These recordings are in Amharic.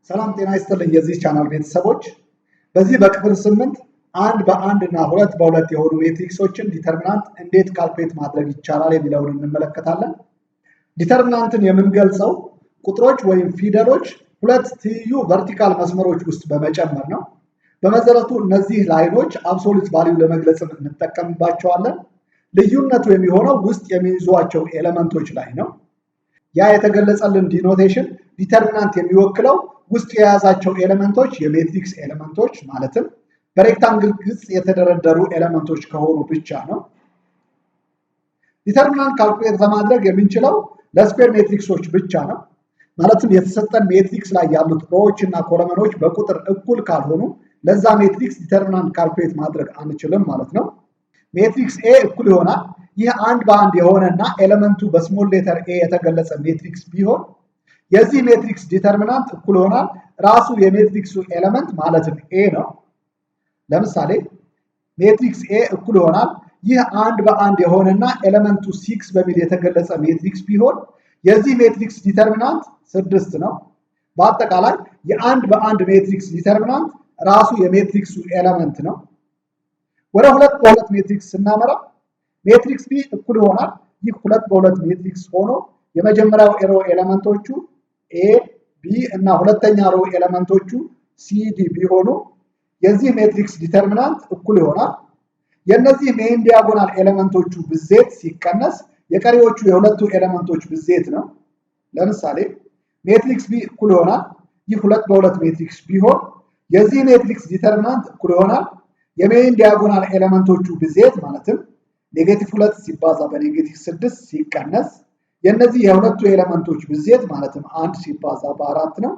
ሰላም ጤና ይስጥልኝ የዚህ ቻናል ቤተሰቦች በዚህ በክፍል 8 አንድ በአንድ እና ሁለት በሁለት የሆኑ ሜትሪክሶችን ዲተርሚናንት እንዴት ካልኩሌት ማድረግ ይቻላል የሚለውን እንመለከታለን። ዲተርሚናንትን የምንገልጸው ቁጥሮች ወይም ፊደሎች ሁለት ትይዩ ቨርቲካል መስመሮች ውስጥ በመጨመር ነው። በመሰረቱ እነዚህ ላይኖች አብሶሉት ቫልዩ ለመግለጽ እንጠቀምባቸዋለን። ልዩነቱ የሚሆነው ውስጥ የሚይዟቸው ኤሌመንቶች ላይ ነው። ያ የተገለጸልን ዲኖቴሽን ዲተርሚናንት የሚወክለው ውስጥ የያዛቸው ኤሌመንቶች የሜትሪክስ ኤሌመንቶች ማለትም በሬክታንግል ቅርጽ የተደረደሩ ኤሌመንቶች ከሆኑ ብቻ ነው። ዲተርሚናንት ካልኩሌት ለማድረግ የምንችለው ለስኩዌር ሜትሪክሶች ብቻ ነው። ማለትም የተሰጠን ሜትሪክስ ላይ ያሉት ሮዎች እና ኮለመኖች በቁጥር እኩል ካልሆኑ ለዛ ሜትሪክስ ዲተርሚናንት ካልኩሌት ማድረግ አንችልም ማለት ነው። ሜትሪክስ ኤ እኩል ይሆናል ይህ አንድ በአንድ የሆነና ኤሌመንቱ በስሞል ሌተር ኤ የተገለጸ ሜትሪክስ ቢሆን የዚህ ሜትሪክስ ዲተርሚናንት እኩል ይሆናል ራሱ የሜትሪክሱ ኤሌመንት ማለትም ኤ ነው። ለምሳሌ ሜትሪክስ ኤ እኩል ይሆናል ይህ አንድ በአንድ የሆነና ኤሌመንቱ 6 በሚል የተገለጸ ሜትሪክስ ቢሆን የዚህ ሜትሪክስ ዲተርሚናንት 6 ነው። በአጠቃላይ የአንድ በአንድ ሜትሪክስ ዲተርሚናንት ራሱ የሜትሪክሱ ኤሌመንት ነው። ወደ ሁለት በሁለት ሜትሪክስ ስናመራ ሜትሪክስ ቢ እኩል ይሆናል ይህ ሁለት በሁለት ሜትሪክስ ሆኖ የመጀመሪያው ሮ ኤሌመንቶቹ ኤ ቢ እና ሁለተኛ ሮ ኤሌመንቶቹ ሲ ዲ ቢሆኑ የዚህ ሜትሪክስ ዲተርሚናንት እኩል ይሆናል የነዚህ ሜይን ዲያጎናል ኤሌመንቶቹ ብዜት ሲቀነስ የቀሪዎቹ የሁለቱ ኤሌመንቶች ብዜት ነው። ለምሳሌ ሜትሪክስ ቢ እኩል ይሆናል ይህ ሁለት በሁለት ሜትሪክስ ቢሆን የዚህ ሜትሪክስ ዲተርሚናንት እኩል ይሆናል የሜይን ዲያጎናል ኤሌመንቶቹ ብዜት ማለትም -2 ሲባዛ በኔጌቲቭ 6 ሲቀነስ የነዚህ የሁለቱ ኤሌመንቶች ብዜት ማለትም 1 ሲባዛ በ4 ነው።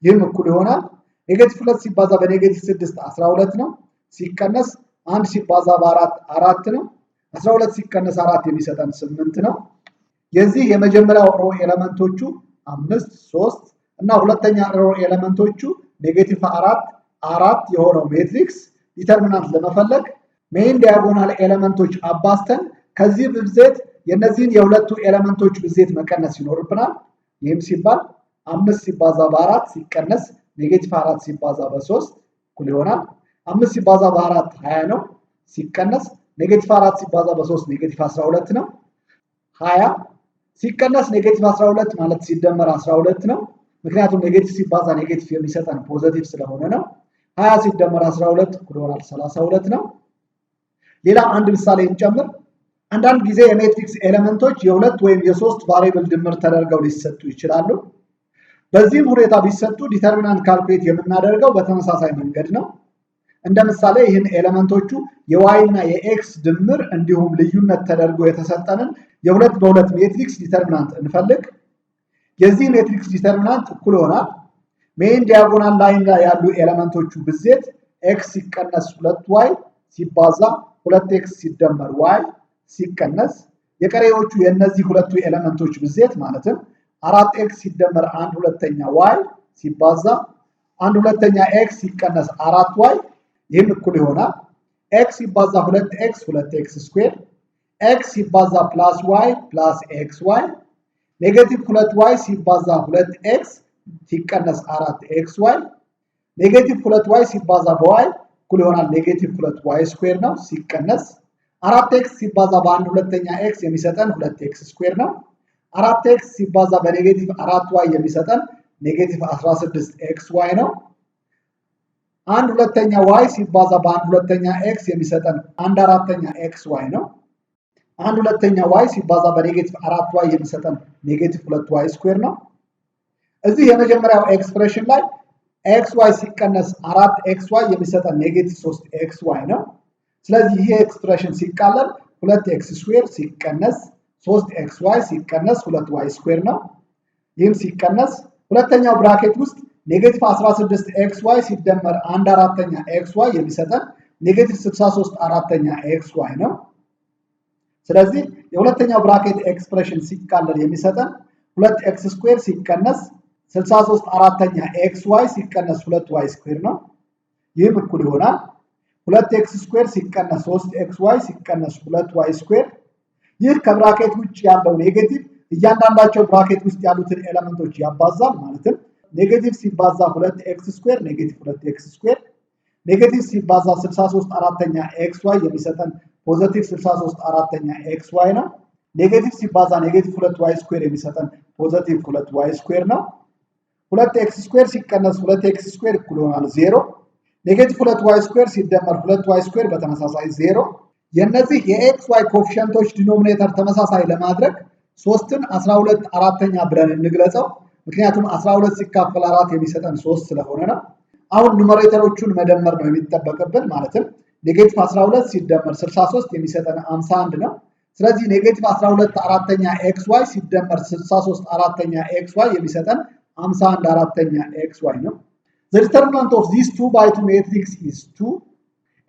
ይህም እኩል ይሆናል -2 ሲባዛ በኔጌቲቭ 6 12 ነው ሲቀነስ 1 ሲባዛ በ4 4 ነው። 12 ሲቀነስ 4 የሚሰጠን 8 ነው። የዚህ የመጀመሪያው ሮ ኤሌመንቶቹ 5 3 እና ሁለተኛ ሮ ኤሌመንቶቹ -4 4 የሆነው ሜትሪክስ ዲተርሚናንት ለመፈለግ ሜይን ዲያጎናል ኤሌመንቶች አባዝተን ከዚህ ብዜት የነዚህን የሁለቱ ኤሌመንቶች ብዜት መቀነስ ይኖርብናል። ይህም ሲባል 5 ሲባዛ በ4 ሲቀነስ -4 ሲባዛ በ3 እኩል ይሆናል 5 ሲባዛ በ4 20 ነው ሲቀነስ -4 ሲባዛ በ3 -12 ነው። 20 ሲቀነስ -12 ማለት ሲደመር 12 ነው። ምክንያቱም ኔጌቲቭ ሲባዛ ኔጌቲቭ የሚሰጠን ፖዚቲቭ ስለሆነ ነው። 20 ሲደመር 12 እኩል ይሆናል 32 ነው። ሌላ አንድ ምሳሌ እንጨምር። አንዳንድ ጊዜ የሜትሪክስ ኤሌመንቶች የሁለት ወይም የሶስት ቫሪብል ድምር ተደርገው ሊሰጡ ይችላሉ። በዚህም ሁኔታ ቢሰጡ ዲተርሚናንት ካልኩሌት የምናደርገው በተመሳሳይ መንገድ ነው። እንደ ምሳሌ ይህን ኤሌመንቶቹ የዋይ እና የኤክስ ድምር እንዲሁም ልዩነት ተደርጎ የተሰጠንን የሁለት በሁለት ሜትሪክስ ዲተርሚናንት እንፈልግ። የዚህ ሜትሪክስ ዲተርሚናንት እኩል ይሆናል ሜይን ዲያጎናል ላይን ላይ ያሉ ኤሌመንቶቹ ብዜት ኤክስ ሲቀነስ 2y ሲባዛ 2x ሲደመር y ሲቀነስ የቀሪዎቹ የነዚህ ሁለቱ ኤሌመንቶች ብዜት ማለትም 4x ሲደመር 1/2 y ሲባዛ 1/2 x ሲቀነስ 4y ይህም እኩል ይሆናል x ሲባዛ 2x 2x ስኩዌር x ሲባዛ ፕላስ y ፕላስ xy ኔጌቲቭ 2y ሲባዛ 2x ሲቀነስ 4xy ኔጌቲቭ 2y ሲባዛ በy እኩል ይሆናል ኔጌቲቭ 2y ስኩዌር ነው ሲቀነስ 4x ሲባዛ በ1/2 x የሚሰጠን 2x ስኩዌር ነው። 4x ሲባዛ በኔጌቲቭ 4y የሚሰጠን ኔጌቲቭ 16xy ነው። 1/2 y ሲባዛ በ1/2 x የሚሰጠን 1/4 xy ነው። 1/2 y ሲባዛ በኔጌቲቭ 4y የሚሰጠን ኔጌቲቭ 2y ስኩዌር ነው። እዚህ የመጀመሪያው ኤክስፕሬሽን ላይ xy ሲቀነስ 4xy የሚሰጠን ኔጌቲቭ 3xy ነው። ስለዚህ ይሄ ኤክስፕሬሽን ሲቃለል 2x ስኩዌር ሲቀነስ 3xy ሲቀነስ 2y ስኩዌር ነው። ይህም ሲቀነስ ሁለተኛው ብራኬት ውስጥ ኔጌቲቭ 16xy ሲደመር 1/4 xy የሚሰጠን ኔጌቲቭ 63 xy ነው። ስለዚህ የሁለተኛው ብራኬት ኤክስፕሬሽን ሲቃለል የሚሰጠን 2x ስኩዌር ሲቀነስ 63 xy ሲቀነስ 2y ስኩዌር ነው። ይህም እኩል ይሆናል 2x ስኩዌር ሲቀነስ 3xy ሲቀነስ 2y ስኩዌር። ይህ ከብራኬት ውጭ ያለው ኔጌቲቭ እያንዳንዳቸው ብራኬት ውስጥ ያሉትን ኤሌመንቶች ያባዛል ማለትም ኔጌቲቭ ሲባዛ 2x ስኩዌር ኔጌቲቭ 2x ስኩዌር ኔጌቲቭ ሲባዛ 63 አራተኛ xy የሚሰጠን ፖዚቲቭ 63 አራተኛ xy ነው። ኔጌቲቭ ሲባዛ ኔጌቲቭ 2y ስኩዌር የሚሰጠን ፖዚቲቭ 2y ስኩዌር ነው። 2x ስኩዌር ሲቀነስ 2x ስኩዌር እኩል ይሆናል 0። ኔጌቲቭ 2y ስኩዌር ሲደመር 2y ስኩዌር በተመሳሳይ 0። የነዚህ የxy ኮኤፊሺየንቶች ዲኖሚኔተር ተመሳሳይ ለማድረግ 3ን 12 አራተኛ ብለን እንግለጸው። ምክንያቱም 12 ሲካፈል 4 የሚሰጠን 3 ስለሆነ ነው። አሁን ኑሜሬተሮቹን መደመር ነው የሚጠበቅብን። ማለትም ኔጌቲቭ 12 ሲደመር 63 የሚሰጠን 51 ነው። ስለዚህ ኔጌቲቭ 12 አራተኛ xy ሲደመር 63 አራተኛ xy የሚሰጠን 51 አራተኛ xy ነው። The determinant of this 2x2 matrix is 2.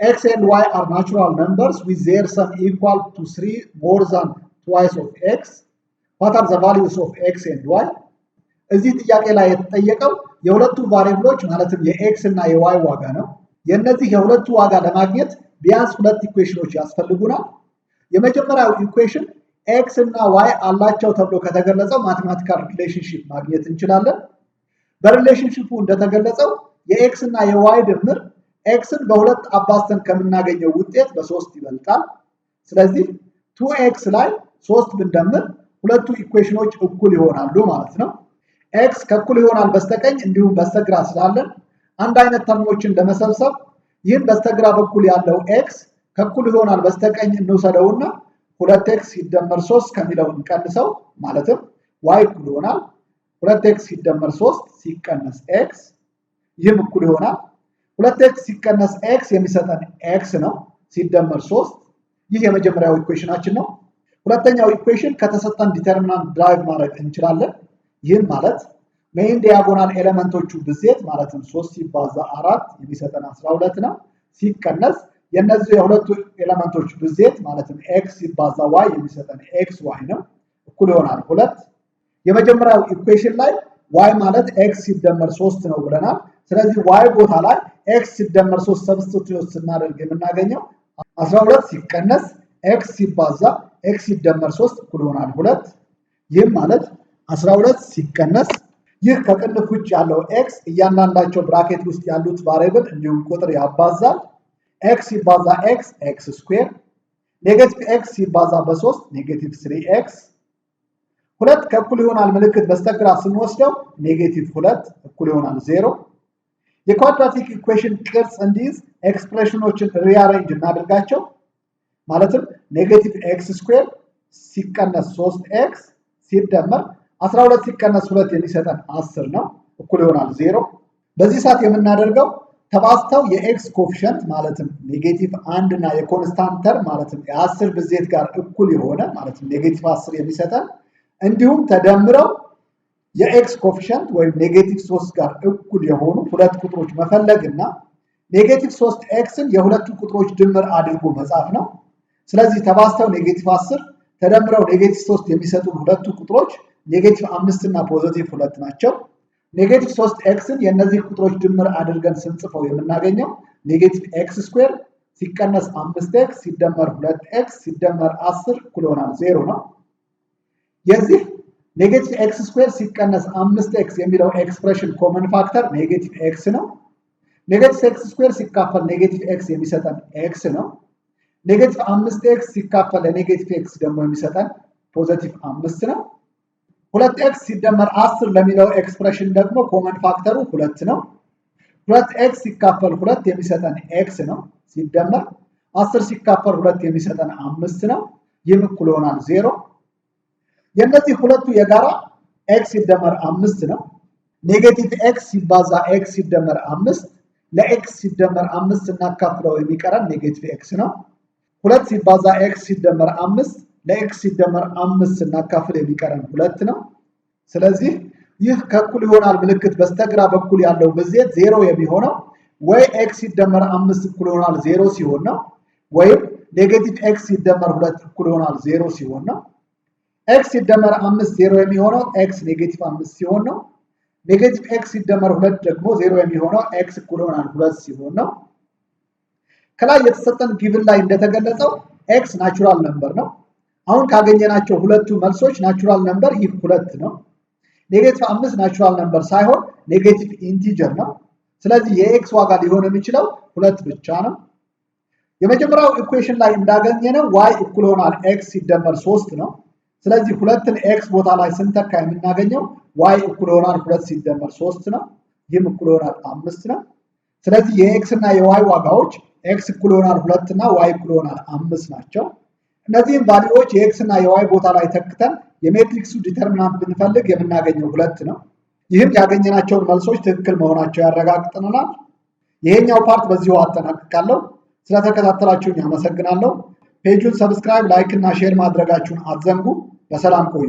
X and y are natural numbers with their sum equal to 3 more than twice of x. What are the values of x and y? እዚህ ጥያቄ ላይ የተጠየቀው የሁለቱ ቫሪያብሎች ማለትም የኤክስ እና የዋይ ዋጋ ነው። የነዚህ የሁለቱ ዋጋ ለማግኘት ቢያንስ ሁለት ኢኩዌሽኖች ያስፈልጉናል። የመጀመሪያው ኢኩዌሽን ኤክስ እና ዋይ አላቸው ተብሎ ከተገለጸው ማቴማቲካል ሪሌሽንሺፕ ማግኘት እንችላለን። በሪሌሽንሺፑ እንደተገለጸው የኤክስ እና የዋይ ድምር ኤክስን በሁለት አባዝተን ከምናገኘው ውጤት በ3 ይበልጣል። ስለዚህ 2x ላይ 3 ብንደምር ሁለቱ ኢኩዌሽኖች እኩል ይሆናሉ ማለት ነው። ኤክስ ከእኩል ይሆናል በስተቀኝ እንዲሁም በስተግራ ስላለን አንድ አይነት ተርሞችን ለመሰብሰብ ይህን በስተግራ በኩል ያለው ኤክስ ከእኩል ይሆናል በስተቀኝ እንውሰደውና 2x ሲደመር 3 ከሚለው እንቀንሰው። ማለትም y እኩል ይሆናል 2x ሲደመር 3 ሲቀነስ x፣ ይህም እኩል ይሆናል 2x ሲቀነስ x የሚሰጠን x ነው ሲደመር 3። ይህ የመጀመሪያው ኢኩዌሽናችን ነው። ሁለተኛው ኢኩዌሽን ከተሰጠን ዲተርሚናንት ድራይቭ ማድረግ እንችላለን። ይህም ማለት ሜይን ዲያጎናል ኤሌመንቶቹ ብዜት ማለትም 3 ሲባዛ 4 የሚሰጠን 12 ነው ሲቀነስ የነዚህ የሁለቱ ኤሌመንቶች ብዜት ማለትም x ሲባዛ y የሚሰጠን xy ነው እኩል ይሆናል 2። የመጀመሪያው ኢኩዌሽን ላይ y ማለት x ሲደመር 3 ነው ብለናል። ስለዚህ y ቦታ ላይ x ሲደመር 3 ሰብስቲቲዩት ስናደርግ የምናገኘው 12 ሲቀነስ x ሲባዛ x ሲደመር 3 እኩል ይሆናል 2። ይህም ማለት 12 ሲቀነስ ይህ ከቅንፍ ውጭ ያለው x እያንዳንዳቸው ብራኬት ውስጥ ያሉት ቫሪያብል እንዲሁም ቁጥር ያባዛል። x ሲባዛ x x ስኩዌር ኔጌቲቭ x ሲባዛ በ3 ኔጌቲቭ 3x። 2 ከእኩል ይሆናል ምልክት በስተግራ ስንወስደው ኔጌቲቭ 2 እኩል ይሆናል 0። የኳድራቲክ ኢኩዌሽን ቅርጽ እንዲይዝ ኤክስፕሬሽኖችን ሪአሬንጅ እናደርጋቸው። ማለትም ኔጌቲቭ x ስኩዌር ሲቀነስ 3x ሲደመር 12 ሲቀነስ 2 የሚሰጠን 10 ነው እኩል ይሆናል 0። በዚህ ሰዓት የምናደርገው ተባዝተው የኤክስ ኮኤፊሺየንት ማለትም ኔጌቲቭ 1 እና የኮንስታንት ተርም ማለትም የ10 ብዜት ጋር እኩል የሆነ ማለትም ኔጌቲቭ 10 የሚሰጠን እንዲሁም ተደምረው የኤክስ ኮኤፊሺየንት ወይም ኔጌቲቭ 3 ጋር እኩል የሆኑ ሁለት ቁጥሮች መፈለግና ኔጌቲቭ 3xን የሁለቱ ቁጥሮች ድምር አድርጎ መጻፍ ነው። ስለዚህ ተባዝተው ኔጌቲቭ 10 ተደምረው ኔጌቲቭ 3 የሚሰጡን ሁለቱ ቁጥሮች ኔጌቲቭ 5 እና ፖዚቲቭ 2 ናቸው። ኔጌቲቭ 3xን የነዚህ ቁጥሮች ድምር አድርገን ስንጽፈው የምናገኘው ኔጌቲቭ x ስኩዌር ሲቀነስ 5x ሲደመር 2x ሲደመር 10 እኩል ይሆናል 0 ነው። የዚህ ኔጌቲቭ x ስኩዌር ሲቀነስ 5x የሚለው ኤክስፕሬሽን ኮመን ፋክተር ኔጌቲቭ x ነው። ኔጌቲቭ x ስኩዌር ሲካፈል ኔጌቲቭ x የሚሰጠን x ነው። ኔጌቲቭ 5x ሲካፈል ለኔጌቲቭ x ደግሞ የሚሰጠን ፖዚቲቭ 5 ነው። 2x ሲደመር 10 ለሚለው ኤክስፕሬሽን ደግሞ ኮመን ፋክተሩ 2 ነው። 2x ሲካፈል 2 የሚሰጠን x ነው ሲደመር 10 ሲካፈል 2 የሚሰጠን 5 ነው። ይህም እኩል ይሆናል 0። የነዚህ ሁለቱ የጋራ x ሲደመር 5 ነው። ኔጌቲቭ x ሲባዛ x ሲደመር 5 ለx ሲደመር 5 እናካፍለው የሚቀረን ኔጌቲቭ x ነው። 2 ሲባዛ x ሲደመር 5 ለx ሲደመር 5 እናካፍል የሚቀረን 2 ነው። ስለዚህ ይህ ከእኩል ይሆናል ምልክት በስተግራ በኩል ያለው ብዜት 0 የሚሆነው ወይ x ሲደመር 5 እኩል ይሆናል 0 ሲሆን ነው ወይም ኔጌቲቭ x ሲደመር 2 እኩል ይሆናል 0 ሲሆን ነው። x ሲደመር 5 0 የሚሆነው x ኔጌቲቭ 5 ሲሆን ነው። ኔጌቲቭ x ሲደመር 2 ደግሞ 0 የሚሆነው x እኩል ይሆናል 2 ሲሆን ነው። ከላይ የተሰጠን ጊቭን ላይ እንደተገለጸው x ናቹራል ነምበር ነው። አሁን ካገኘናቸው ሁለቱ መልሶች ናቹራል ነምበር ይህ 2 ነው። ኔጌቲቭ 5 ናቹራል ነምበር ሳይሆን ኔጌቲቭ ኢንቲጀር ነው። ስለዚህ የኤክስ ዋጋ ሊሆን የሚችለው 2 ብቻ ነው። የመጀመሪያው ኢኩዌሽን ላይ እንዳገኘነው y እኩል ይሆናል x ሲደመር 3 ነው። ስለዚህ 2ን x ቦታ ላይ ስንተካ የምናገኘው y እኩል ይሆናል 2 ሲደመር 3 ነው። ይህም እኩል ይሆናል 5 ነው። ስለዚህ የx እና የy ዋጋዎች x እኩል ይሆናል 2 እና y እኩል ይሆናል 5 ናቸው። እነዚህም ቫልዩዎች የx እና የy ቦታ ላይ ተክተን የሜትሪክሱ ዲተርሚናንት ብንፈልግ የምናገኘው 2 ነው። ይህም ያገኘናቸውን መልሶች ትክክል መሆናቸው ያረጋግጥልናል። ይሄኛው ፓርት በዚሁ አጠናቅቃለሁ። ስለተከታተላችሁኝ አመሰግናለሁ። ፔጁን ሰብስክራይብ፣ ላይክ እና ሼር ማድረጋችሁን አትዘንጉ። በሰላም ቆዩ።